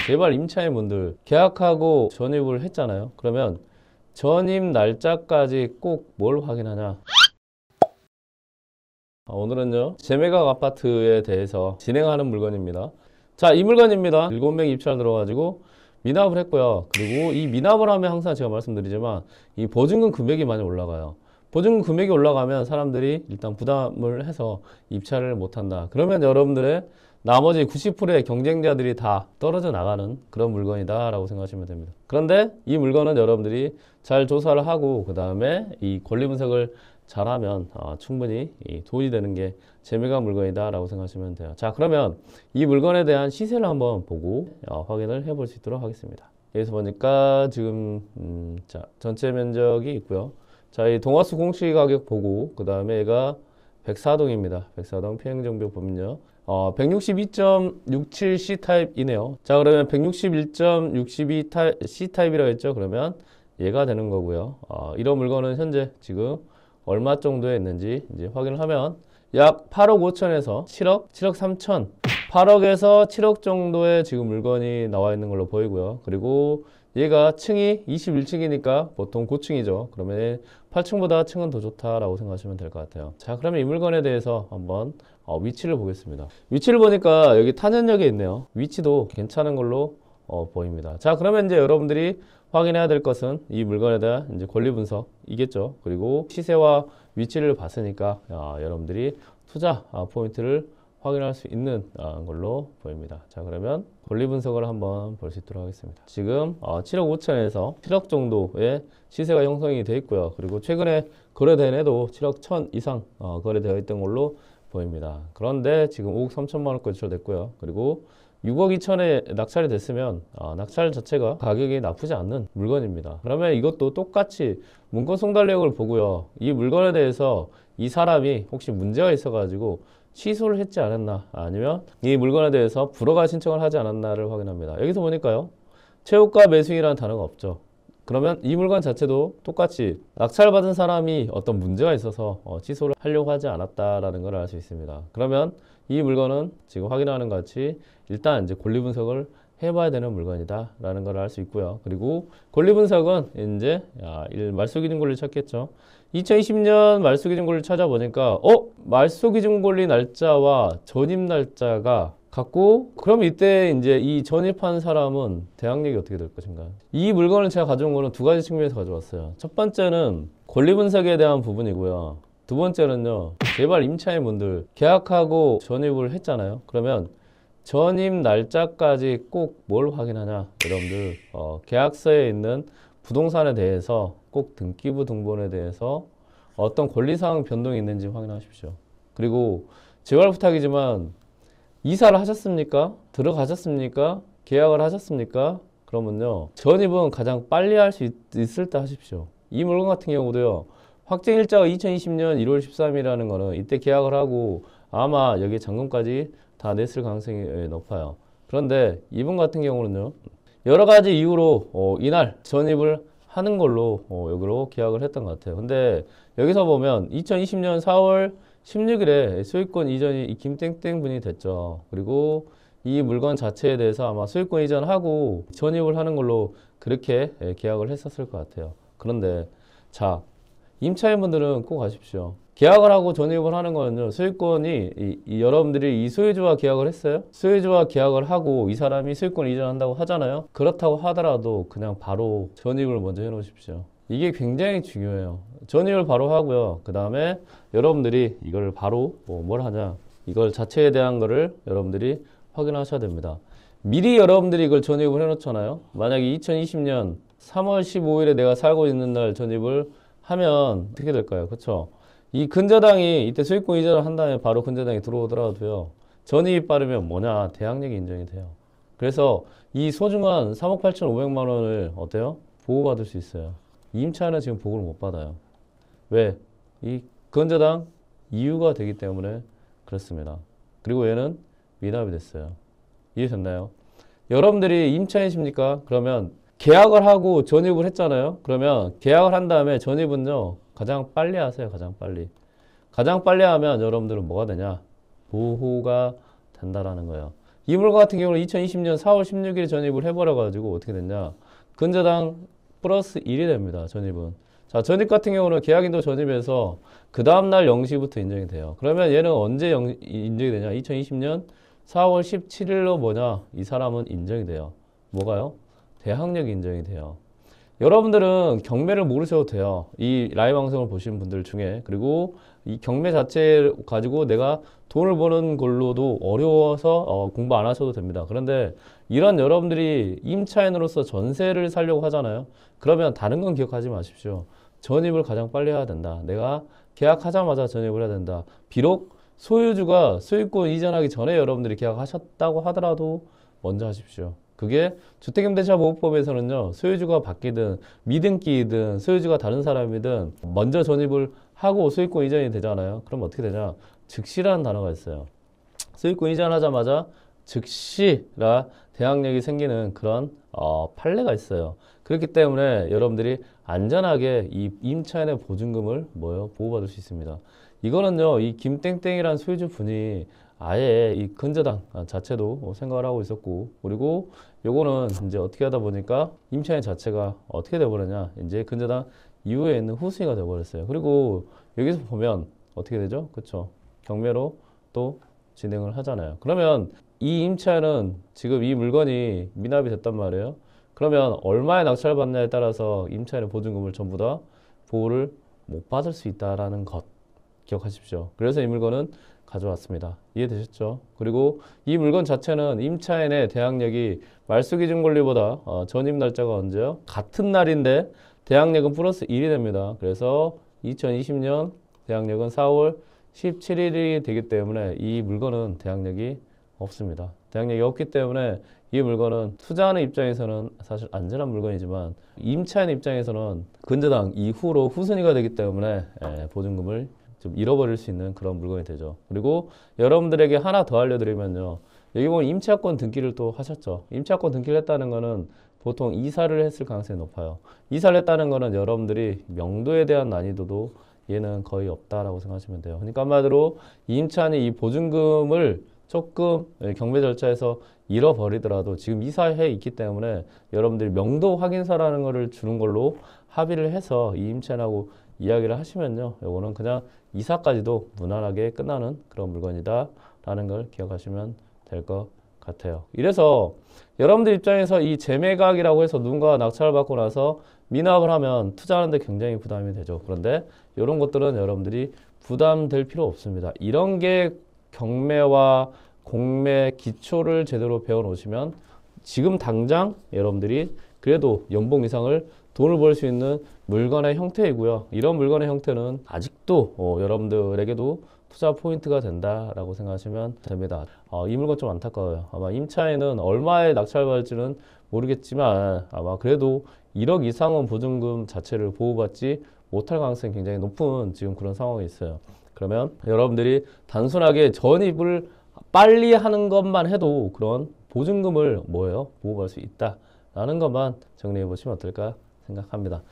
제발 임차인 분들 계약하고 전입을 했잖아요. 그러면 전입 날짜까지 꼭 뭘 확인하냐. 오늘은요 재매각 아파트에 대해서 진행하는 물건입니다. 자, 이 물건입니다. 7명 입찰 들어가지고 미납을 했고요. 그리고 이 미납을 하면 항상 제가 말씀드리지만 이 보증금 금액이 많이 올라가요. 보증금 금액이 올라가면 사람들이 일단 부담을 해서 입찰을 못한다. 그러면 여러분들의 나머지 90%의 경쟁자들이 다 떨어져 나가는 그런 물건이다 라고 생각하시면 됩니다. 그런데 이 물건은 여러분들이 잘 조사를 하고 그 다음에 이 권리 분석을 잘하면 충분히 도움이 되는 게 재미가 물건이다 라고 생각하시면 돼요. 자, 그러면 이 물건에 대한 시세를 한번 보고 확인을 해볼 수 있도록 하겠습니다. 여기서 보니까 지금 자, 전체 면적이 있고요. 자, 이 동화수 공시 가격 보고 그 다음에 얘가 백사동입니다. 백사동 평행정비 보면요 162.67C 타입이네요. 자, 그러면 161.62C 타입이라고 했죠. 그러면 얘가 되는 거고요. 이런 물건은 현재 지금 얼마 정도에 있는지 이제 확인을 하면 약 8억 5천에서 7억, 7억 3천, 8억에서 7억 정도의 지금 물건이 나와 있는 걸로 보이고요. 그리고 얘가 층이 21층이니까 보통 고층이죠. 그러면 8층보다 층은 더 좋다라고 생각하시면 될 것 같아요. 자, 그러면 이 물건에 대해서 한번 위치를 보겠습니다. 위치를 보니까 여기 탄현역에 있네요. 위치도 괜찮은 걸로 보입니다. 자, 그러면 이제 여러분들이 확인해야 될 것은 이 물건에 대한 이제 권리 분석이겠죠. 그리고 시세와 위치를 봤으니까 여러분들이 투자 포인트를 확인할 수 있는 걸로 보입니다. 자, 그러면 권리 분석을 한번 볼 수 있도록 하겠습니다. 지금 7억 5천에서 7억 정도의 시세가 형성이 되어 있고요. 그리고 최근에 거래된 애도 7억 1천 이상 거래되어 있던 걸로 보입니다. 그런데 지금 5억 3천만 원까지 출됐고요. 그리고 6억 2천에 낙찰이 됐으면 낙찰 자체가 가격이 나쁘지 않는 물건입니다. 그러면 이것도 똑같이 문건 송달력을 보고요. 이 물건에 대해서 이 사람이 혹시 문제가 있어가지고 취소를 했지 않았나, 아니면 이 물건에 대해서 불허가 신청을 하지 않았나를 확인합니다. 여기서 보니까요, 최고가 매수인이라는 단어가 없죠. 그러면 이 물건 자체도 똑같이 낙찰받은 사람이 어떤 문제가 있어서 취소를 하려고 하지 않았다라는 걸 알 수 있습니다. 그러면 이 물건은 지금 확인하는 것 같이 일단 이제 권리 분석을 해봐야 되는 물건이다 라는 걸 알 수 있고요. 그리고 권리 분석은 이제 말소기준 권리를 찾겠죠. 2020년 말소기준 권리를 찾아보니까 말소기준 권리 날짜와 전입 날짜가 같고, 그럼 이때 이제 이 전입한 사람은 대항력이 어떻게 될 것인가. 이 물건을 제가 가져온 거는 두 가지 측면에서 가져왔어요. 첫 번째는 권리 분석에 대한 부분이고요. 두 번째는요, 제발 임차인 분들 계약하고 전입을 했잖아요. 그러면 전입 날짜까지 꼭 뭘 확인하냐. 여러분들 계약서에 있는 부동산에 대해서 꼭 등기부 등본에 대해서 어떤 권리사항 변동이 있는지 확인하십시오. 그리고 제발 부탁이지만 이사를 하셨습니까? 들어가셨습니까? 계약을 하셨습니까? 그러면요, 전입은 가장 빨리 할 수 있을 때 하십시오. 이 물건 같은 경우도요, 확정일자가 2020년 1월 13일이라는 거는 이때 계약을 하고 아마 여기에 잔금까지 다 냈을 가능성이 높아요. 그런데 이분 같은 경우는요, 여러 가지 이유로 이날 전입을 하는 걸로 여기로 계약을 했던 것 같아요. 근데 여기서 보면 2020년 4월 16일에 소유권 이전이 이 김땡땡 분이 됐죠. 그리고 이 물건 자체에 대해서 아마 소유권 이전하고 전입을 하는 걸로 그렇게 계약을 했었을 것 같아요. 그런데 자, 임차인분들은 꼭 아십시오. 계약을 하고 전입을 하는 거는요, 소유권이 여러분들이 이 소유주와 계약을 했어요? 소유주와 계약을 하고 이 사람이 소유권 이전한다고 하잖아요. 그렇다고 하더라도 그냥 바로 전입을 먼저 해 놓으십시오. 이게 굉장히 중요해요. 전입을 바로 하고요. 그 다음에 여러분들이 이걸 바로 뭘 하냐, 이걸 자체에 대한 거를 여러분들이 확인하셔야 됩니다. 미리 여러분들이 이걸 전입을 해 놓잖아요. 만약에 2020년 3월 15일에 내가 살고 있는 날 전입을 하면 어떻게 될까요? 그쵸? 이 근저당이 이때 소유권 이전을 한 다음에 바로 근저당이 들어오더라도요, 전입이 빠르면 뭐냐, 대항력이 인정이 돼요. 그래서 이 소중한 3억 8,500만 원을 어때요? 보호받을 수 있어요. 임차인은 지금 보호를 못 받아요. 왜? 이 근저당 이유가 되기 때문에 그렇습니다. 그리고 얘는 미납이 됐어요. 이해됐나요? 여러분들이 임차인이십니까? 그러면 계약을 하고 전입을 했잖아요. 그러면 계약을 한 다음에 전입은요, 가장 빨리 하세요. 가장 빨리. 가장 빨리 하면 여러분들은 뭐가 되냐? 보호가 된다라는 거예요. 이 물건 같은 경우는 2020년 4월 16일에 전입을 해버려가지고 어떻게 됐냐? 근저당 플러스 1이 됩니다. 전입은. 자, 전입 같은 경우는 계약인도 전입해서 그 다음날 0시부터 인정이 돼요. 그러면 얘는 언제 인정이 되냐? 2020년 4월 17일로 뭐냐? 이 사람은 인정이 돼요. 뭐가요? 대항력이 인정이 돼요. 여러분들은 경매를 모르셔도 돼요. 이 라이브 방송을 보시는 분들 중에. 그리고 이 경매 자체 가지고 내가 돈을 버는 걸로도 어려워서 공부 안 하셔도 됩니다. 그런데 이런 여러분들이 임차인으로서 전세를 살려고 하잖아요. 그러면 다른 건 기억하지 마십시오. 전입을 가장 빨리 해야 된다. 내가 계약하자마자 전입을 해야 된다. 비록 소유주가 소유권 이전하기 전에 여러분들이 계약하셨다고 하더라도 먼저 하십시오. 그게 주택임대차보호법에서는요, 소유주가 바뀌든 미등기이든 소유주가 다른 사람이든 먼저 전입을 하고 소유권 이전이 되잖아요. 그럼 어떻게 되냐? 즉시라는 단어가 있어요. 소유권 이전하자마자 즉시라 대항력이 생기는 그런 판례가 있어요. 그렇기 때문에 여러분들이 안전하게 이 임차인의 보증금을 보호받을 수 있습니다. 이거는요, 이 김땡땡이라는 소유주 분이 아예 이 근저당 자체도 생각을 하고 있었고, 그리고 요거는 이제 어떻게 하다 보니까 임차인 자체가 어떻게 돼버렸냐, 이제 근저당 이후에 있는 후순위가 돼버렸어요. 그리고 여기서 보면 어떻게 되죠? 그쵸? 경매로 또 진행을 하잖아요. 그러면 이 임차인은 지금 이 물건이 미납이 됐단 말이에요. 그러면 얼마에 낙찰받냐에 따라서 임차인의 보증금을 전부 다 보호를 못 받을 수 있다라는 것 기억하십시오. 그래서 이 물건은 가져왔습니다. 이해되셨죠? 그리고 이 물건 자체는 임차인의 대항력이 말소기준 권리보다 전입 날짜가 언제요? 같은 날인데 대항력은 플러스 1이 됩니다. 그래서 2020년 대항력은 4월 17일이 되기 때문에 이 물건은 대항력이 없습니다. 대항력이 없기 때문에 이 물건은 투자하는 입장에서는 사실 안전한 물건이지만 임차인 입장에서는 근저당 이후로 후순위가 되기 때문에 보증금을 좀 잃어버릴 수 있는 그런 물건이 되죠. 그리고 여러분들에게 하나 더 알려드리면요. 여기 보면 임차권 등기를 또 하셨죠. 임차권 등기를 했다는 거는 보통 이사를 했을 가능성이 높아요. 이사를 했다는 거는 여러분들이 명도에 대한 난이도도 얘는 거의 없다라고 생각하시면 돼요. 그러니까 한마디로 임차인이 이 보증금을 조금 경매 절차에서 잃어버리더라도 지금 이사해 있기 때문에 여러분들이 명도 확인서라는 거를 주는 걸로 합의를 해서 이 임차인하고 이야기를 하시면요. 이거는 그냥 이사까지도 무난하게 끝나는 그런 물건이다 라는 걸 기억하시면 될 것 같아요. 이래서 여러분들 입장에서 이 재매각이라고 해서 누군가 낙찰을 받고 나서 미납을 하면 투자하는데 굉장히 부담이 되죠. 그런데 이런 것들은 여러분들이 부담될 필요 없습니다. 이런 게 경매와 공매 기초를 제대로 배워 놓으시면 지금 당장 여러분들이 그래도 연봉 이상을 돈을 벌 수 있는 물건의 형태이고요. 이런 물건의 형태는 아직도 여러분들에게도 투자 포인트가 된다라고 생각하시면 됩니다. 이 물건 좀 안타까워요. 아마 임차인은 얼마에 낙찰받을지는 모르겠지만 아마 그래도 1억 이상은 보증금 자체를 보호받지 못할 가능성이 굉장히 높은 지금 그런 상황이 있어요. 그러면 여러분들이 단순하게 전입을 빨리 하는 것만 해도 그런 보증금을 보호받을 수 있다라는 것만 정리해 보시면 어떨까 생각합니다.